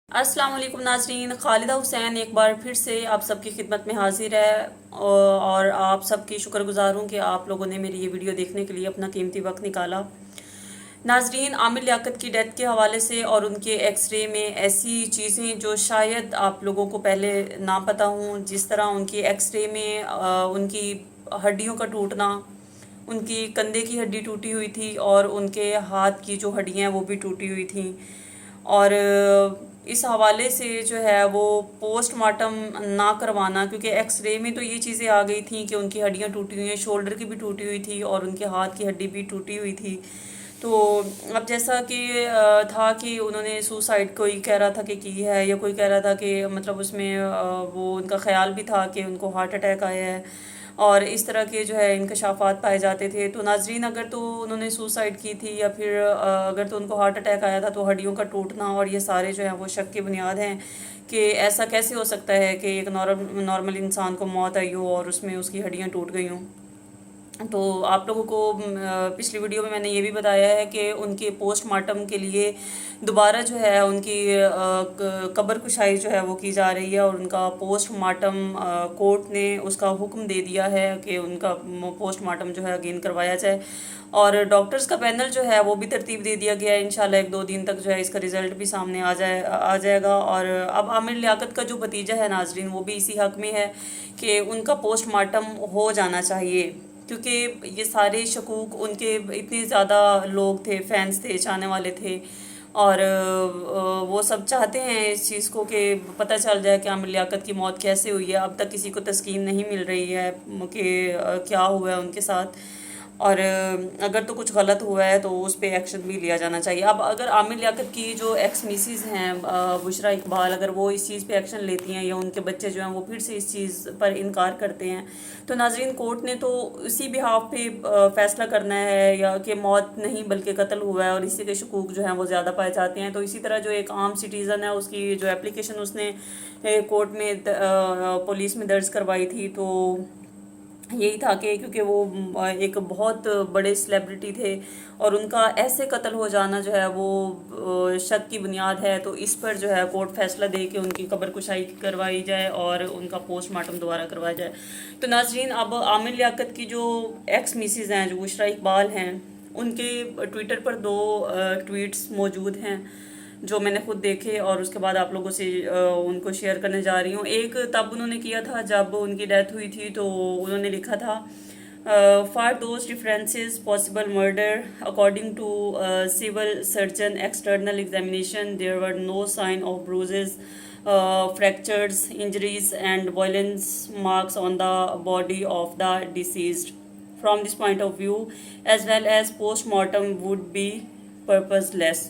अस्सलाम वालेकुम नाजरीन, खालिदा हुसैन एक बार फिर से आप सबकी खिदमत में हाजिर है और आप सबकी शुक्रगुजार हूँ कि आप लोगों ने मेरी ये वीडियो देखने के लिए अपना कीमती वक्त निकाला। नाजरीन, आमिर लियाकत की डेथ के हवाले से और उनके एक्सरे में ऐसी चीज़ें जो शायद आप लोगों को पहले ना पता हों, जिस तरह उनकी एक्सरे में उनकी हड्डियों का टूटना, उनकी कंधे की हड्डी टूटी हुई थी और उनके हाथ की जो हड्डियाँ हैं वो भी टूटी हुई थी। और इस हवाले से जो है वो पोस्टमार्टम ना करवाना, क्योंकि एक्सरे में तो ये चीज़ें आ गई थी कि उनकी हड्डियाँ टूटी हुई हैं, शोल्डर की भी टूटी हुई थी और उनके हाथ की हड्डी भी टूटी हुई थी। तो अब जैसा कि था कि उन्होंने सुसाइड, कोई कह रहा था कि की है, या कोई कह रहा था कि मतलब उसमें वो उनका ख्याल भी था कि उनको हार्ट अटैक आया है, और इस तरह के जो है इंकशाफात पाए जाते थे। तो नाजरीन, अगर तो उन्होंने सुसाइड की थी या फिर अगर तो उनको हार्ट अटैक आया था, तो हड्डियों का टूटना और ये सारे जो हैं वो शक की बुनियाद हैं कि ऐसा कैसे हो सकता है कि एक नॉर्मल इंसान को मौत आई हो और उसमें उसकी हड्डियाँ टूट गई हों। तो आप लोगों को पिछली वीडियो में मैंने ये भी बताया है कि उनके पोस्टमार्टम के लिए दोबारा जो है उनकी कब्र कुशाई जो है वो की जा रही है, और उनका पोस्टमार्टम कोर्ट ने उसका हुक्म दे दिया है कि उनका पोस्टमार्टम जो है अगेन करवाया जाए, और डॉक्टर्स का पैनल जो है वो भी तरतीब दे दिया गया है। इंशाल्लाह 1-2 दिन तक जो है इसका रिज़ल्ट भी सामने आ जाएगा। और अब आमिर लियाकत का जो भतीजा है नाजरीन, वो भी इसी हक में है कि उनका पोस्टमार्टम हो जाना चाहिए, क्योंकि ये सारे शकूक उनके इतने ज़्यादा लोग थे, फैंस थे, चाहने वाले थे, और वो सब चाहते हैं इस चीज़ को कि पता चल जाए कि आमिर लियाकत की मौत कैसे हुई है। अब तक किसी को तस्कीन नहीं मिल रही है कि क्या हुआ है उनके साथ, और अगर तो कुछ गलत हुआ है तो उस पर एक्शन भी लिया जाना चाहिए। अब अगर आमिर लियाकत की जो एक्स मिसिज़ हैं बुशरा इकबाल, अगर वो इस चीज़ पे एक्शन लेती हैं या उनके बच्चे जो हैं वो फिर से इस चीज़ पर इनकार करते हैं, तो नाजरीन कोर्ट ने तो इसी बिहाफ पे फैसला करना है, या कि मौत नहीं बल्कि कत्ल हुआ है और इसी के शकूक जो हैं वो ज़्यादा पाए जाते हैं। तो इसी तरह जो एक आम सिटीज़न है, उसकी जो एप्लीकेशन उसने कोर्ट में पुलिस में दर्ज करवाई थी, तो यही था कि क्योंकि वो एक बहुत बड़े सेलिब्रिटी थे और उनका ऐसे कत्ल हो जाना जो है वो शक की बुनियाद है, तो इस पर जो है कोर्ट फैसला दे के उनकी कब्र कुशाई करवाई जाए और उनका पोस्टमार्टम दोबारा करवाया जाए। तो नाजरीन, अब आमिर लियाकत की जो एक्स मिसिज़ हैं, जो बुशरा इकबाल हैं, उनके ट्विटर पर 2 ट्वीट्स मौजूद हैं जो मैंने खुद देखे, और उसके बाद आप लोगों से उनको शेयर करने जा रही हूँ। एक तब उन्होंने किया था जब उनकी डेथ हुई थी, तो उन्होंने लिखा था, for those differences possible murder according to civil surgeon external examination there were no sign of bruises, fractures, injuries and violence marks on the body of the deceased from this point of view as well as post-mortem would be purposeless।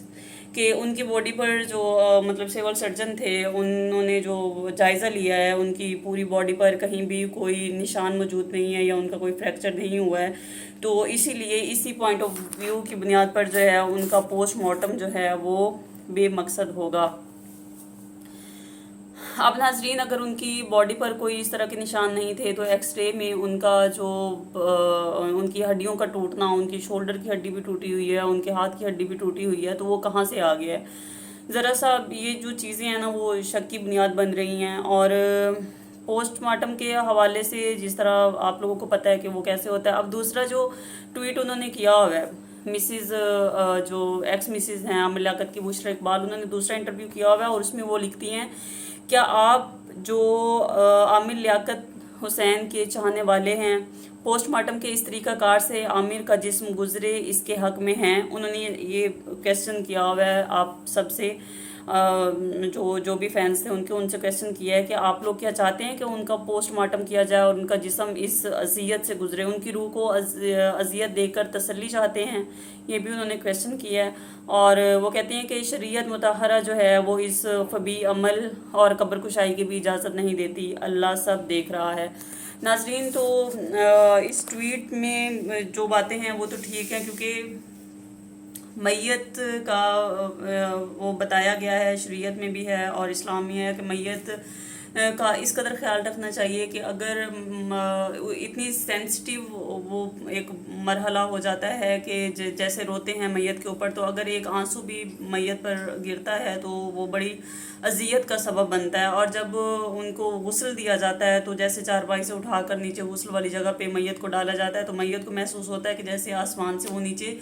कि उनकी body पर जो मतलब civil surgeon थे, उन्होंने जो जायज़ा लिया है, उनकी पूरी बॉडी पर कहीं भी कोई निशान मौजूद नहीं है या उनका कोई फ्रैक्चर नहीं हुआ है, तो इसीलिए इसी पॉइंट ऑफ व्यू की बुनियाद पर जो है उनका पोस्टमार्टम जो है वो बेमकसद होगा। अब नाजरीन, अगर उनकी बॉडी पर कोई इस तरह के निशान नहीं थे, तो एक्सरे में उनका जो उनकी हड्डियों का टूटना, उनकी शोल्डर की हड्डी भी टूटी हुई है, उनके हाथ की हड्डी भी टूटी हुई है, तो वो कहाँ से आ गया है? ज़रा सा ये जो चीज़ें हैं ना वो शक की बुनियाद बन रही हैं। और पोस्टमार्टम के हवाले से जिस तरह आप लोगों को पता है कि वो कैसे होता है। अब दूसरा जो ट्वीट उन्होंने किया हुआ है, मिसिज़ जो एक्स मिसिज़ हैं आमिर लियाकत की, बुशरा इकबाल, उन्होंने दूसरा इंटरव्यू किया हुआ है और उसमें वो लिखती हैं, क्या आप जो आमिर लियाकत हुसैन के चाहने वाले हैं, पोस्टमार्टम के इस तरीक़ाकार से आमिर का जिस्म गुजरे इसके हक़ में हैं? उन्होंने ये क्वेश्चन किया हुआ है आप सबसे, जो जो भी फैंस थे उनके, उनसे क्वेश्चन किया है कि आप लोग क्या चाहते हैं कि उनका पोस्टमार्टम किया जाए और उनका जिस्म इस अजियत से गुजरे, उनकी रूह को अजियत देकर तसल्ली चाहते हैं? ये भी उन्होंने क्वेश्चन किया है। और वो कहते हैं कि शरीयत मुतहरा जो है वो इस फबी अमल और कब्र कुशाई की भी इजाज़त नहीं देती, अल्लाह सब देख रहा है। नाजरीन, तो इस ट्वीट में जो बातें हैं वो तो ठीक हैं, क्योंकि मैयत का वो बताया गया है, शरीयत में भी है और इस्लाम में है कि मैयत کا اس قدر خیال رکھنا چاہیے کہ اگر اتنی سینسٹیو وہ ایک مرحلہ ہو جاتا ہے کہ جیسے روتے ہیں میت کے اوپر، تو اگر ایک آنسو بھی میت پر گرتا ہے تو وہ بڑی اذیت کا سبب بنتا ہے. اور جب ان کو غسل دیا جاتا ہے تو جیسے چارپائی سے اٹھا کر نیچے غسل والی جگہ پہ میت کو ڈالا جاتا ہے تو میت کو محسوس ہوتا ہے کہ جیسے آسمان سے وہ نیچے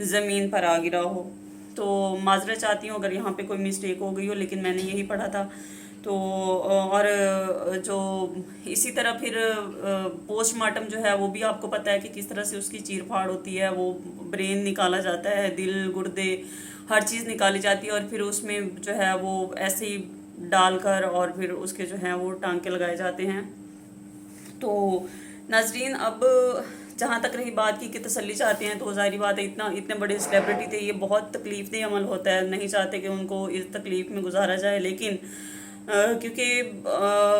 زمین پر آ گرا ہو. تو معذرت چاہتی ہوں اگر یہاں پہ کوئی مسٹیک ہو گئی ہو، لیکن میں نے یہی پڑھا تھا. تو اور جو اسی طرح پھر پوسٹ مارٹم جو ہے وہ بھی آپ کو پتہ ہے کہ کس طرح سے اس کی چیر پھاڑ ہوتی ہے. وہ برین نکالا جاتا ہے، دل، گردے، ہر چیز نکالی جاتی ہے، اور پھر اس میں جو ہے وہ ایسے ہی ڈال کر اور پھر اس کے جو ہیں وہ ٹانکے لگائے جاتے ہیں. تو ناظرین، اب جہاں تک رہی بات کی کہ تسلی چاہتے ہیں، تو ظاہری بات ہے اتنے بڑے سیلیبریٹی تھے، یہ بہت تکلیف دہ عمل ہوتا ہے، نہیں چاہتے کہ ان کو اس تکلیف میں گزارا جائے. لیکن کیونکہ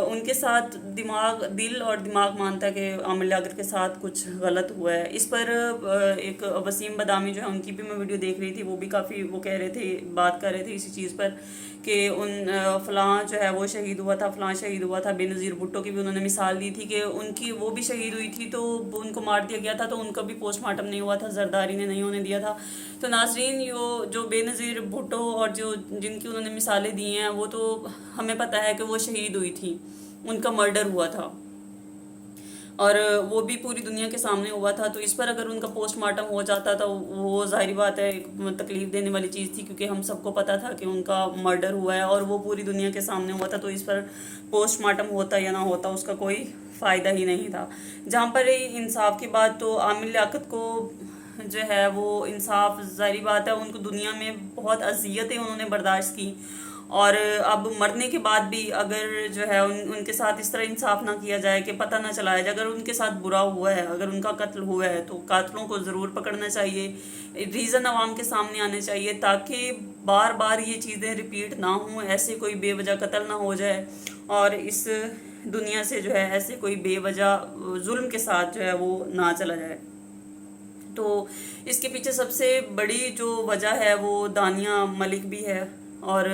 ان کے ساتھ دل اور دماغ مانتا ہے کہ عامر لیاقت کے ساتھ کچھ غلط ہوا ہے. اس پر ایک وسیم بادامی جو ہے، ان کی بھی میں ویڈیو دیکھ رہی تھی، وہ بھی کافی وہ کہہ رہے تھے، بات کر رہے تھے اسی چیز پر کہ فلاں جو ہے وہ شہید ہوا تھا، فلاں شہید ہوا تھا. بے نظیر بھٹو کی بھی انہوں نے مثال دی تھی کہ ان کی وہ بھی شہید ہوئی تھی تو ان کو مار دیا گیا تھا، تو ان کا بھی پوسٹ مارٹم نہیں ہوا تھا، زرداری نے نہیں ہونے دیا تھا. تو ناظرین، جو بے نظیر بھٹو اور جن کی انہوں نے مثالیں دی ہیں، وہ تو ہمیں پتہ ہے کہ وہ شہید ہوئی تھی، ان کا مرڈر ہوا تھا اور وہ بھی پوری دنیا کے سامنے ہوا تھا. تو اس پر اگر ان کا پوسٹ مارٹم ہو جاتا تو وہ ظاہری بات ہے ایک تکلیف دینے والی چیز تھی، کیونکہ ہم سب کو پتہ تھا کہ ان کا مرڈر ہوا ہے اور وہ پوری دنیا کے سامنے ہوا تھا. تو اس پر پوسٹ مارٹم ہوتا یا نہ ہوتا، اس کا کوئی فائدہ ہی نہیں تھا. جہاں پر انصاف کی بات، تو عامر لیاقت کو جو ہے وہ انصاف، ظاہری بات ہے ان کو دنیا میں بہت اذیتیں انہوں نے برداشت کی، اور اب مرنے کے بعد بھی اگر جو ہے ان کے ساتھ اس طرح انصاف نہ کیا جائے کہ پتہ نہ چلایا جائے، اگر ان کے ساتھ برا ہوا ہے، اگر ان کا قتل ہوا ہے تو قاتلوں کو ضرور پکڑنا چاہیے، ریزن عوام کے سامنے آنے چاہیے تاکہ بار بار یہ چیزیں ریپیٹ نہ ہوں، ایسے کوئی بے وجہ قتل نہ ہو جائے اور اس دنیا سے جو ہے ایسے کوئی بے وجہ ظلم کے ساتھ جو ہے وہ نہ چلا جائے. تو اس کے پیچھے سب سے بڑی جو وجہ ہے وہ دانیہ ملک بھی ہے، اور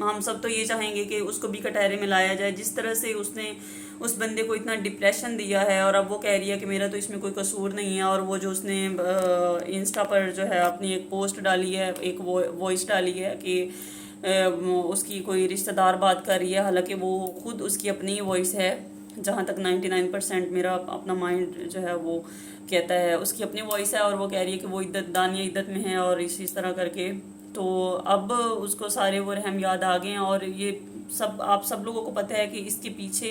ہم سب تو یہ چاہیں گے کہ اس کو بھی کٹہرے میں لایا جائے. جس طرح سے اس نے اس بندے کو اتنا ڈپریشن دیا ہے، اور اب وہ کہہ رہی ہے کہ میرا تو اس میں کوئی قصور نہیں ہے، اور وہ جو اس نے انسٹا پر جو ہے اپنی ایک پوسٹ ڈالی ہے، ایک وائس ڈالی ہے کہ اس کی کوئی رشتہ دار بات کر رہی ہے، حالانکہ وہ خود اس کی اپنی وائس ہے. جہاں تک 99% میرا اپنا مائنڈ جو ہے وہ کہتا ہے اس کی اپنی وائس ہے، اور وہ کہہ رہی ہے کہ وہ دانیہ عدت میں ہے اور اس طرح کر کے. تو اب اس کو سارے وہ رحم یاد آ گئے ہیں، اور یہ آپ سب لوگوں کو پتہ ہے کہ اس کے پیچھے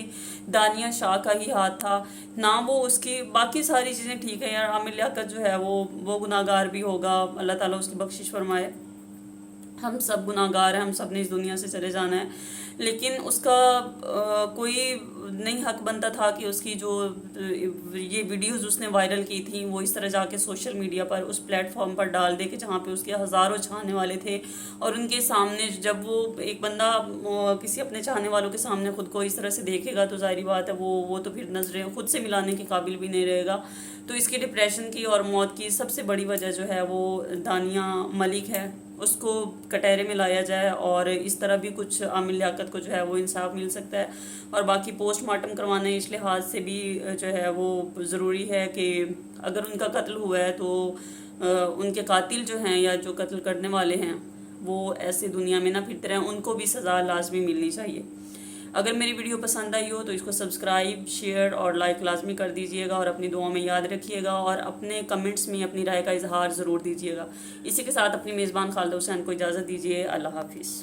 دانیہ شاہ کا ہی ہاتھ تھا. نہ وہ اس کی باقی ساری چیزیں ٹھیک ہیں یار، عامر لیاقت جو ہے وہ گناہ گار بھی ہوگا، اللہ تعالیٰ اس کی بخشش فرمائے. ہم سب گناہ گار ہیں، ہم سب نے اس دنیا سے چلے جانا ہے، لیکن اس کا کوئی نہیں حق بنتا تھا کہ اس کی جو یہ ویڈیوز اس نے وائرل کی تھیں وہ اس طرح جا کے سوشل میڈیا پر اس پلیٹ فارم پر ڈال دے کہ جہاں پہ اس کے ہزاروں چاہنے والے تھے، اور ان کے سامنے جب وہ ایک بندہ کسی اپنے چاہنے والوں کے سامنے خود کو اس طرح سے دیکھے گا تو ظاہری بات ہے وہ تو پھر نظریں خود سے ملانے کے قابل بھی نہیں رہے گا. تو اس کی ڈپریشن کی اور موت کی سب سے بڑی وجہ جو ہے وہ دانیہ ملک ہے. اس کو کٹہرے میں لایا جائے اور اس طرح بھی کچھ عامر لیاقت کو جو ہے وہ انصاف مل سکتا ہے. اور باقی پوسٹ مارٹم کروانا اس لحاظ سے بھی جو ہے وہ ضروری ہے کہ اگر ان کا قتل ہوا ہے تو ان کے قاتل جو ہیں یا جو قتل کرنے والے ہیں وہ ایسے دنیا میں نہ پھرتے رہیں، ان کو بھی سزا لازمی ملنی چاہیے. اگر میری ویڈیو پسند آئی ہو تو اس کو سبسکرائب، شیئر اور لائک لازمی کر دیجئے گا، اور اپنی دعاؤں میں یاد رکھیے گا، اور اپنے کمنٹس میں اپنی رائے کا اظہار ضرور دیجئے گا. اسی کے ساتھ اپنی میزبان خالدہ حسین کو اجازت دیجیے. اللہ حافظ.